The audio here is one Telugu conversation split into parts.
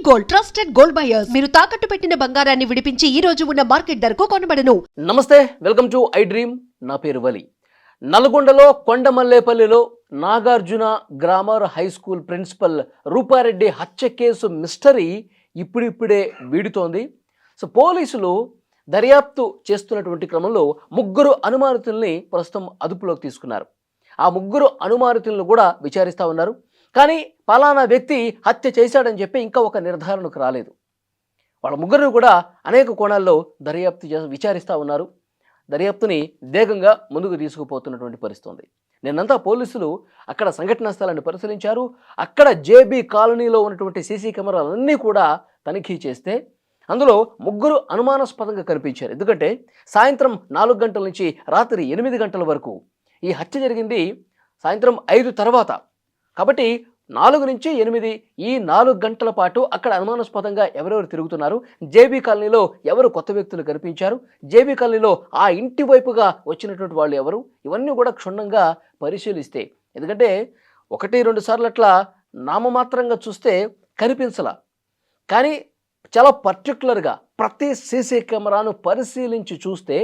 గోల్డ్ ట్రస్టెడ్ గోల్డ్ బయర్స్ మీరు తాకట్టు పెట్టిన బంగారాన్ని విడిపించి ఈ రోజు ఉన్న మార్కెట్ ధరకు కొనబడను. నమస్తే, వెల్కమ్ టు ఐ డ్రీమ్. నా పేరు వలి. నల్గొండలో కొండమల్లేపల్లిలో Nagarjuna grammar high school principal Roopa Reddy హత్య కేసు మిస్టరీ ఇప్పుడిప్పుడే వీడుతోంది. సో పోలీసులు దర్యాప్తు చేస్తున్నటువంటి క్రమంలో ముగ్గురు అనుమానితుల్ని ప్రస్తుతం అదుపులోకి తీసుకున్నారు. ఆ ముగ్గురు అనుమానితులను కూడా విచారిస్తూ ఉన్నారు. కానీ పలానా వ్యక్తి హత్య చేశాడని చెప్పి ఇంకా ఒక నిర్ధారణకు రాలేదు. వాళ్ళ ముగ్గురు కూడా అనేక కోణాల్లో విచారిస్తూ ఉన్నారు. దర్యాప్తుని వేగంగా ముందుకు తీసుకుపోతున్నటువంటి పరిస్థితి ఉంది. నిన్నంతా పోలీసులు అక్కడ సంఘటనా స్థలాన్ని పరిశీలించారు. అక్కడ జేబీ కాలనీలో ఉన్నటువంటి సీసీ కెమెరాలన్నీ కూడా తనిఖీ చేస్తే అందులో ముగ్గురు అనుమానాస్పదంగా కనిపించారు. ఎందుకంటే సాయంత్రం 4 గంటల నుంచి రాత్రి 8 గంటల వరకు ఈ హత్య జరిగింది సాయంత్రం 5 తర్వాత. కాబట్టి 4 నుంచి 8 ఈ 4 గంటల పాటు అక్కడ అనుమానాస్పదంగా ఎవరెవరు తిరుగుతున్నారు, జేబీ కాలనీలో ఎవరు కొత్త వ్యక్తులు కనిపించారు, జేబీ కాలనీలో ఆ ఇంటి వైపుగా వచ్చినటువంటి వాళ్ళు ఎవరు, ఇవన్నీ కూడా క్షుణ్ణంగా పరిశీలిస్తే, ఎందుకంటే 1-2 సార్లు అట్లా నామమాత్రంగా చూస్తే కనిపించలా, కానీ చాలా పర్టికులర్గా ప్రతి సీసీ కెమెరాను పరిశీలించి చూస్తే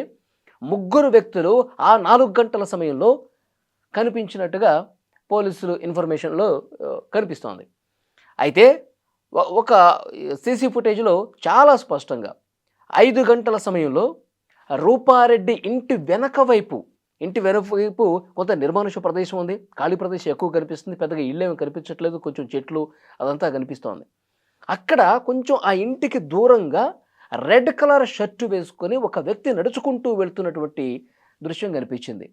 ముగ్గురు వ్యక్తులు ఆ 4 గంటల సమయంలో కనిపించినట్టుగా పోలీసులు ఇన్ఫర్మేషన్లో కనిపిస్తోంది. అయితే ఒక సీసీ ఫుటేజ్లో చాలా స్పష్టంగా 5 గంటల సమయంలో రూపారెడ్డి ఇంటి వెనక వైపు కొంత నిర్మానుష ప్రదేశం ఉంది, ఖాళీ ప్రదేశం ఎక్కువ కనిపిస్తుంది, పెద్దగా ఇళ్ళేమి కనిపించట్లేదు, కొంచెం చెట్లు అదంతా కనిపిస్తోంది. అక్కడ కొంచెం ఆ ఇంటికి దూరంగా రెడ్ కలర్ షర్టు వేసుకొని ఒక వ్యక్తి నడుచుకుంటూ వెళ్తున్నటువంటి దృశ్యం కనిపించింది.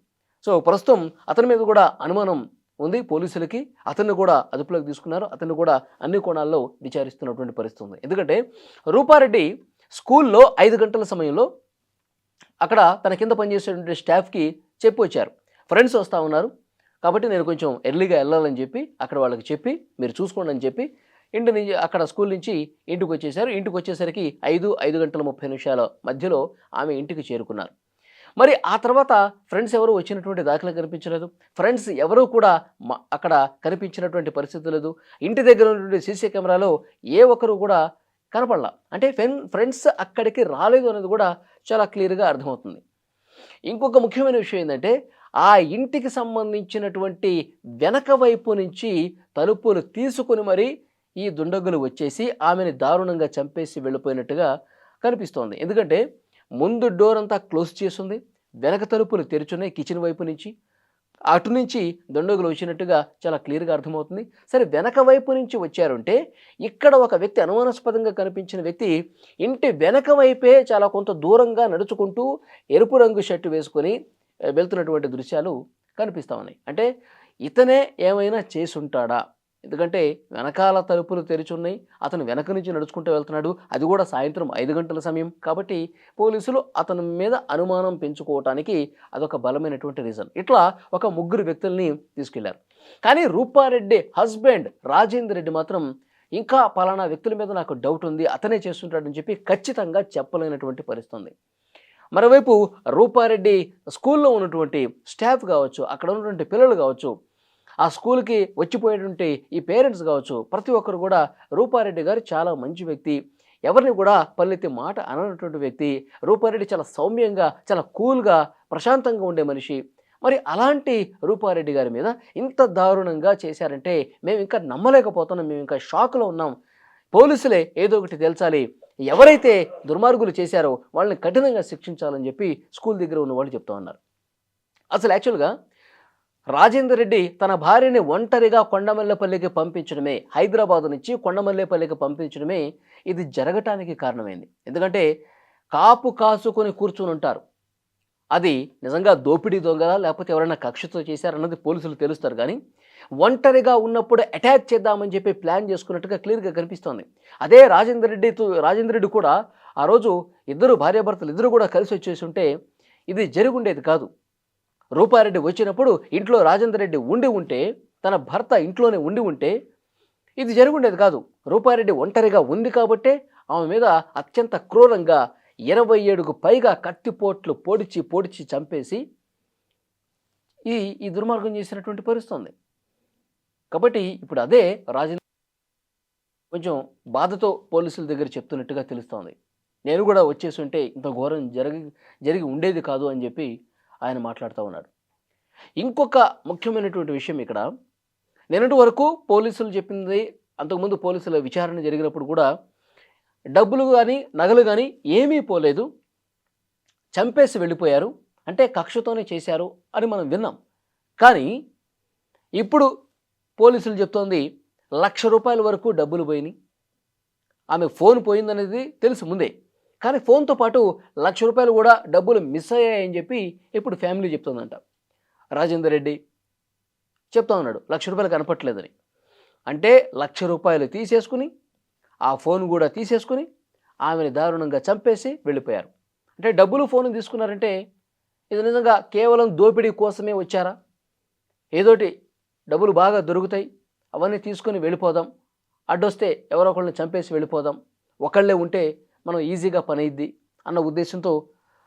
సో ప్రస్తుతం అతని మీద కూడా అనుమానం ఉంది పోలీసులకి. అతన్ని కూడా అదుపులోకి తీసుకున్నారు. అతన్ని కూడా అన్ని కోణాల్లో విచారిస్తున్నటువంటి పరిస్థితి ఉంది. ఎందుకంటే రూపారెడ్డి స్కూల్లో 5 గంటల సమయంలో అక్కడ తన కింద పనిచేసేటువంటి స్టాఫ్కి చెప్పి వచ్చారు, ఫ్రెండ్స్ వస్తూ ఉన్నారు కాబట్టి నేను కొంచెం ఎర్లీగా వెళ్ళాలని చెప్పి అక్కడ వాళ్ళకి చెప్పి మీరు చూసుకోండి అని చెప్పి ఇంటి నుంచి అక్కడ స్కూల్ నుంచి ఇంటికి వచ్చేసారు. ఇంటికి వచ్చేసరికి 5 గంటల 30 నిమిషాల మధ్యలో ఆమె ఇంటికి చేరుకున్నారు. మరి ఆ తర్వాత ఫ్రెండ్స్ ఎవరు వచ్చినటువంటి దాఖలా కనిపించలేదు. ఫ్రెండ్స్ ఎవరూ కూడా అక్కడ కనిపించినటువంటి పరిస్థితి లేదు. ఇంటి దగ్గర ఉన్నటువంటి సీసీ కెమెరాలో ఏ ఒక్కరు కూడా కనపడలా. అంటే ఫ్రెండ్స్ అక్కడికి రాలేదు అనేది కూడా చాలా క్లియర్గా అర్థమవుతుంది. ఇంకొక ముఖ్యమైన విషయం ఏంటంటే ఆ ఇంటికి సంబంధించినటువంటి వెనక వైపు నుంచి తలుపులు తీసుకుని మరి ఈ దుండగులు వచ్చేసి ఆమెని దారుణంగా చంపేసి వెళ్ళిపోయినట్టుగా కనిపిస్తోంది. ఎందుకంటే ముందు డోర్ అంతా క్లోజ్ చేస్తుంది, వెనక తలుపులు తెరుచున్నాయి కిచెన్ వైపు నుంచి, అటు నుంచి దుండగులు వచ్చినట్టుగా చాలా క్లియర్గా అర్థమవుతుంది. సరే, వెనక వైపు నుంచి వచ్చారంటే ఇక్కడ ఒక వ్యక్తి అనుమానాస్పదంగా కనిపించిన వ్యక్తి ఇంటి వెనక వైపే చాలా కొంత దూరంగా నడుచుకుంటూ ఎరుపు రంగు షర్టు వేసుకొని వెళ్తున్నటువంటి దృశ్యాలు కనిపిస్తూ ఉన్నాయి. అంటే ఇతనే ఏమైనా చేసుంటాడా? ఎందుకంటే వెనకాల తలుపులు తెరిచున్నాయి, అతను వెనక నుంచి నడుచుకుంటూ వెళ్తున్నాడు, అది కూడా సాయంత్రం 5 గంటల సమయం. కాబట్టి పోలీసులు అతని మీద అనుమానం పెంచుకోవటానికి అదొక బలమైనటువంటి రీజన్. ఇట్లా ఒక ముగ్గురు వ్యక్తుల్ని తీసుకెళ్లారు. కానీ రూపారెడ్డి హస్బెండ్ రాజేందర్ రెడ్డి మాత్రం ఇంకా పలానా వ్యక్తుల మీద నాకు డౌట్ ఉంది, అతనే చేస్తుంటాడని చెప్పి ఖచ్చితంగా చెప్పలేనటువంటి పరిస్థితి ఉంది. మరోవైపు రూపారెడ్డి స్కూల్లో ఉన్నటువంటి స్టాఫ్ కావచ్చు, అక్కడ ఉన్నటువంటి పిల్లలు కావచ్చు, ఆ స్కూల్కి వచ్చిపోయేటువంటి ఈ పేరెంట్స్ కావచ్చు, ప్రతి ఒక్కరు కూడా రూపారెడ్డి గారు చాలా మంచి వ్యక్తి, ఎవరిని కూడా పల్లెత్తి మాట అననటువంటి వ్యక్తి, రూపారెడ్డి చాలా సౌమ్యంగా చాలా కూల్గా ప్రశాంతంగా ఉండే మనిషి. మరి అలాంటి రూపారెడ్డి గారి మీద ఇంత దారుణంగా చేశారంటే మేము ఇంకా నమ్మలేకపోతున్నాం, మేము ఇంకా షాక్లో ఉన్నాం. పోలీసులే ఏదో ఒకటి తేల్చాలి, ఎవరైతే దుర్మార్గులు చేశారో వాళ్ళని కఠినంగా శిక్షించాలని చెప్పి స్కూల్ దగ్గర ఉన్న వాళ్ళు చెప్తా ఉన్నారు. అసలు యాక్చువల్గా రాజేందర్ రెడ్డి తన భార్యని ఒంటరిగా కొండమల్లేపల్లికి పంపించడమే, హైదరాబాద్ నుంచి కొండమల్లేపల్లికి పంపించడమే ఇది జరగటానికి కారణమైంది. ఎందుకంటే కాపు కాసుకొని కూర్చుని ఉంటారు, అది నిజంగా దోపిడీ దొంగ లేకపోతే ఎవరైనా కక్షతో చేశారన్నది పోలీసులు తెలుస్తారు. కానీ ఒంటరిగా ఉన్నప్పుడు అటాక్ చేద్దామని చెప్పి ప్లాన్ చేసుకున్నట్టుగా క్లియర్గా కనిపిస్తోంది. అదే రాజేందర్ రెడ్డి కూడా ఆ రోజు భార్యాభర్తలు ఇద్దరు కూడా కలిసి వచ్చేసి ఉంటే ఇది జరుగుండేది కాదు. రూపారెడ్డి వచ్చినప్పుడు ఇంట్లో రాజేందర్ రెడ్డి ఉంటే, తన భర్త ఇంట్లోనే ఉంటే ఇది జరుగుండేది కాదు. రూపారెడ్డి ఒంటరిగా ఉంది కాబట్టే ఆమె మీద అత్యంత క్రూరంగా 27కు పైగా కత్తిపోట్లు పొడిచి చంపేసి ఈ ఈ దుర్మార్గం చేసినటువంటి పరిస్థితి ఉంది. కాబట్టి ఇప్పుడు అదే రాజేంద్ర కొంచెం బాధతో పోలీసుల దగ్గర చెప్తున్నట్టుగా తెలుస్తోంది. నేను కూడా వచ్చేసి ఉంటే ఇంత ఘోరం జరిగి ఉండేది కాదు అని చెప్పి ఆయన మాట్లాడుతూ ఉన్నాడు. ఇంకొక ముఖ్యమైనటువంటి విషయం ఇక్కడ, నిన్నటి వరకు పోలీసులు చెప్పింది, అంతకుముందు పోలీసుల విచారణ జరిగినప్పుడు కూడా డబ్బులు కానీ నగలు కానీ ఏమీ పోలేదు, చంపేసి వెళ్ళిపోయారు, అంటే కక్షతోనే చేశారు అని మనం విన్నాం. కానీ ఇప్పుడు పోలీసులు చెప్తోంది ₹1,00,000 వరకు డబ్బులు పోయినాయి. ఆమె ఫోన్ పోయిందనేది తెలుసు ముందే, కానీ ఫోన్తో పాటు ₹1,00,000 కూడా డబ్బులు మిస్ అయ్యాయని చెప్పి ఇప్పుడు ఫ్యామిలీ చెప్తోందంట. రాజేందర్ రెడ్డి చెప్తా ఉన్నాడు ₹1,00,000 కనపట్లేదని. అంటే ₹1,00,000 తీసేసుకుని, ఆ ఫోన్ కూడా తీసేసుకుని ఆమెను దారుణంగా చంపేసి వెళ్ళిపోయారు. అంటే డబ్బులు ఫోన్ తీసుకున్నారంటే ఇది నిజంగా కేవలం దోపిడీ కోసమే వచ్చారా? ఏదోటి డబ్బులు బాగా దొరుకుతాయి, అవన్నీ తీసుకొని వెళ్ళిపోదాం, అడ్డొస్తే ఎవరో ఒకళ్ళని చంపేసి వెళ్ళిపోదాం, ఒకళ్ళే ఉంటే మనం ఈజీగా పని అయ్యిద్ది అన్న ఉద్దేశంతో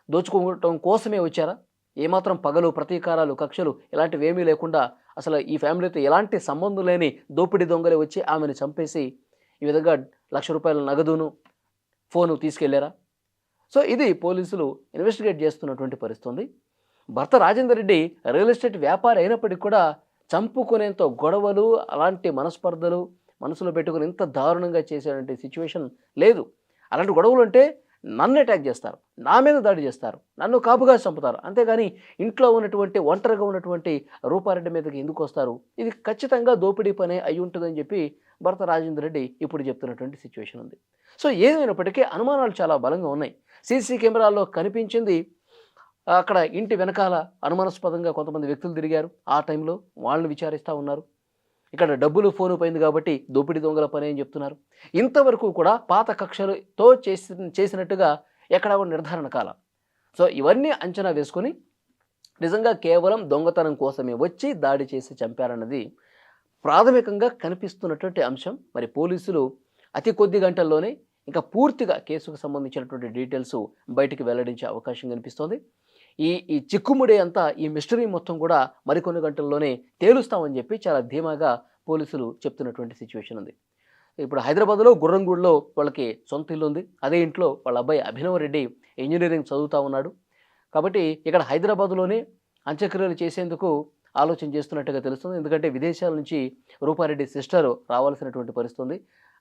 దోచుకోవటం కోసమే వచ్చారా? ఏమాత్రం పగలు, ప్రతీకారాలు, కక్షలు ఇలాంటివి ఏమీ లేకుండా అసలు ఈ ఫ్యామిలీతో ఎలాంటి సంబంధం లేని దోపిడీ దొంగలే వచ్చి ఆమెను చంపేసి ఈ విధంగా ₹1,00,000 నగదును ఫోను తీసుకెళ్లారా? సో ఇది పోలీసులు ఇన్వెస్టిగేట్ చేస్తున్నటువంటి పరిస్థితి. భర్త రాజేందర్ రెడ్డి రియల్ ఎస్టేట్ వ్యాపారి అయినప్పటికీ కూడా చంపుకునేంత గొడవలు, అలాంటి మనస్పర్ధలు మనసులో పెట్టుకుని ఇంత దారుణంగా చేసేటువంటి సిచ్యువేషన్ లేదు. అలాంటి గొడవలు అంటే నన్ను అటాక్ చేస్తారు, నా మీద దాడి చేస్తారు, నన్ను కాపుగా చంపుతారు, అంతేగాని ఇంట్లో ఉన్నటువంటి ఒంటరిగా ఉన్నటువంటి రూపారెడ్డి మీదకి ఎందుకు వస్తారు? ఇది ఖచ్చితంగా దోపిడీ పనే అయి ఉంటుందని చెప్పి భర్త రాజేందర్ రెడ్డి ఇప్పుడు చెప్తున్నటువంటి సిచ్యువేషన్ ఉంది. సో ఏదైనప్పటికీ అనుమానాలు చాలా బలంగా ఉన్నాయి. సీసీ కెమెరాల్లో కనిపించింది, అక్కడ ఇంటి వెనకాల అనుమానాస్పదంగా కొంతమంది వ్యక్తులు తిరిగారు, ఆ టైంలో వాళ్ళని విచారిస్తూ ఉన్నారు. ఇక్కడ డబ్బులు ఫోను పోయింది కాబట్టి దోపిడీ దొంగల పని అని చెప్తున్నారు. ఇంతవరకు కూడా పాత కక్షలతో చేసినట్టుగా ఎక్కడా కూడా నిర్ధారణ కాల. సో ఇవన్నీ అంచనా వేసుకొని నిజంగా కేవలం దొంగతనం కోసమే వచ్చి దాడి చేసి చంపారన్నది ప్రాథమికంగా కనిపిస్తున్నటువంటి అంశం. మరి పోలీసులు అతి కొద్ది గంటల్లోనే ఇంకా పూర్తిగా కేసుకు సంబంధించినటువంటి డీటెయిల్స్ బయటికి వెల్లడించే అవకాశం కనిపిస్తోంది. ఈ చిక్కుముడి అంతా, ఈ మిస్టరీ మొత్తం కూడా మరికొన్ని గంటల్లోనే తేలుస్తామని చెప్పి చాలా ధీమాగా పోలీసులు చెప్తున్నటువంటి సిచ్యువేషన్ ఉంది. ఇప్పుడు హైదరాబాద్లో గుర్రంగూడలో వాళ్ళకి సొంత ఇల్లు ఉంది. అదే ఇంట్లో వాళ్ళ అబ్బాయి అభినవ్ రెడ్డి ఇంజనీరింగ్ చదువుతూ ఉన్నాడు. కాబట్టి ఇక్కడ హైదరాబాద్లోనే అంత్యక్రియలు చేసేందుకు ఆలోచన చేస్తున్నట్టుగా తెలుస్తుంది. ఎందుకంటే విదేశాల నుంచి రూపారెడ్డి సిస్టర్ రావాల్సినటువంటి పరిస్థితి ఉంది.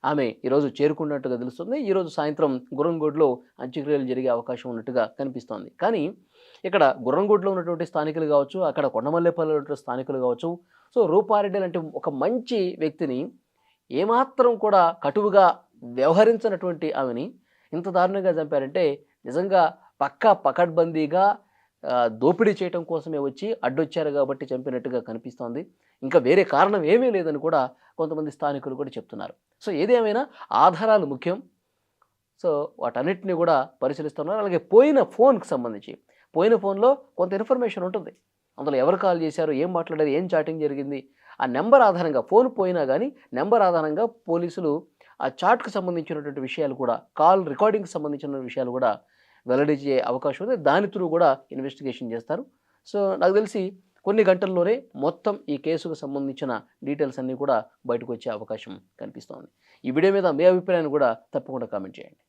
ఆమె ఈరోజు చేరుకున్నట్టుగా తెలుస్తుంది. ఈరోజు సాయంత్రం గుర్రంగూడలో అంత్యక్రియలు జరిగే అవకాశం ఉన్నట్టుగా కనిపిస్తోంది. కానీ ఇక్కడ గుర్రంగూడలో ఉన్నటువంటి స్థానికులు కావచ్చు, అక్కడ కొండమల్లేపల్లిలో ఉన్నటువంటి స్థానికులు కావచ్చు, సో రూపారెడ్డి లాంటి ఒక మంచి వ్యక్తిని ఏమాత్రం కూడా కటువుగా వ్యవహరించినటువంటి ఆమెని ఇంత దారుణంగా చంపారంటే నిజంగా పక్కా పకడ్బందీగా దోపిడీ చేయడం కోసమే వచ్చి అడ్డొచ్చారు కాబట్టి చంపినట్టుగా కనిపిస్తోంది. ఇంకా వేరే కారణం ఏమీ లేదని కూడా కొంతమంది స్థానికులు కూడా చెప్తున్నారు. సో ఏదేమైనా ఆధారాలు ముఖ్యం. సో వాటన్నిటిని కూడా పరిశీలిస్తున్నారు. అలాగే పోయిన ఫోన్కి సంబంధించి, పోయిన ఫోన్లో కొంత ఇన్ఫర్మేషన్ ఉంటుంది. అందులో ఎవరు కాల్ చేశారు, ఏం మాట్లాడారు, ఏం చాటింగ్ జరిగింది, ఆ నెంబర్ ఆధారంగా, ఫోన్ పోయినా కానీ నెంబర్ ఆధారంగా పోలీసులు ఆ చాట్కు సంబంధించినటువంటి విషయాలు కూడా, కాల్ రికార్డింగ్కి సంబంధించిన విషయాలు కూడా వెల్లడించే అవకాశం ఉంది. దాని త్రూ కూడా ఇన్వెస్టిగేషన్ చేస్తారు. సో నాకు తెలిసి కొన్ని గంటల్లోనే మొత్తం ఈ కేసుకు సంబంధించిన డీటెయిల్స్ అన్నీ కూడా బయటకు వచ్చే అవకాశం కనిపిస్తోంది. ఈ వీడియో మీద మీ అభిప్రాయాన్ని కూడా తప్పకుండా కామెంట్ చేయండి.